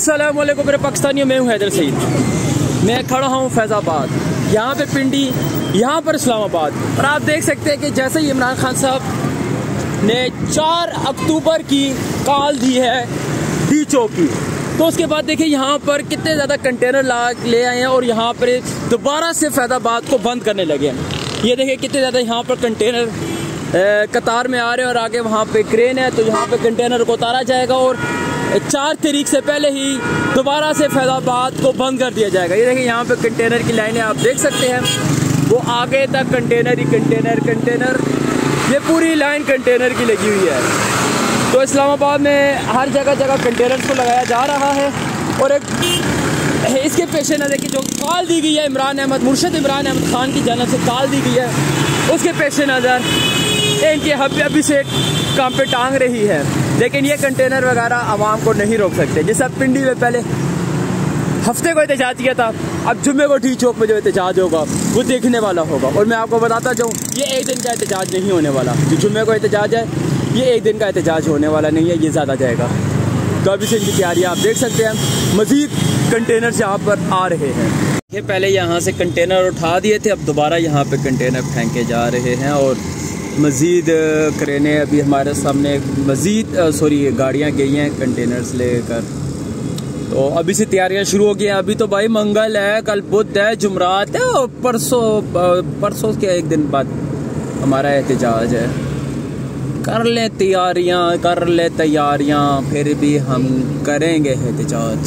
अस्सलाम वालेकुम मेरे पाकिस्तानियों, मैं हूँ हैदर सईद। मैं खड़ा हूँ फैज़ाबाद, यहाँ पे पिंडी, यहाँ पर इस्लामाबाद। और आप देख सकते हैं कि जैसे ही इमरान खान साहब ने 4 अक्टूबर की कॉल दी है डी चौक की, तो उसके बाद देखिए यहाँ पर कितने ज़्यादा कंटेनर ले आए हैं और यहाँ पर दोबारा से फैज़ाबाद को बंद करने लगे हैं। ये देखिए कितने ज़्यादा यहाँ पर कंटेनर कतार में आ रहे हैं और आगे वहाँ पे क्रेन है, तो यहाँ पे कंटेनर को उतारा जाएगा और 4 तारीख से पहले ही दोबारा से फैज़ाबाद को बंद कर दिया जाएगा। ये देखिए यहाँ पे कंटेनर की लाइनें आप देख सकते हैं, वो आगे तक कंटेनर ही कंटेनर, ये पूरी लाइन कंटेनर की लगी हुई है। तो इस्लामाबाद में हर जगह कंटेनर्स को लगाया जा रहा है। और एक इसके पेश नज़र की जो कॉल दी गई है मुर्शद इमरान अहमद खान की जानब से कॉल दी गई है, उसके पेश नज़र इनकी अभी से काम पे टांग रही है। लेकिन ये कंटेनर वगैरह आवाम को नहीं रोक सकते। जैसे पिंडी में पहले हफ्ते को एहतजाज किया था, अब जुम्मे को डी चौक में जो एहतजाज होगा वो देखने वाला होगा। और मैं आपको बताता जाऊँ, ये एक दिन का एहतजाज नहीं होने वाला। जो जुम्मे को एहतजाज है, ये एक दिन का एहतजाज होने वाला नहीं है, ये ज़्यादा जाएगा। तो अभी से इनकी तैयारियाँ आप देख सकते हैं। मज़ीद कंटेनर यहाँ पर आ रहे हैं। ये पहले यहाँ से कंटेनर उठा दिए थे, अब दोबारा यहाँ पे कंटेनर फेंके जा रहे हैं और मज़ीद क्रेनें अभी हमारे सामने गाड़ियाँ गई हैं कंटेनर्स लेकर। तो अभी से तैयारियाँ शुरू हो गई हैं। अभी तो भाई मंगल है, कल बुध है, जुमरात है और परसों के एक दिन बाद हमारा एहतजाज है। कर ले तैयारियाँ, फिर भी हम करेंगे एहतजाज।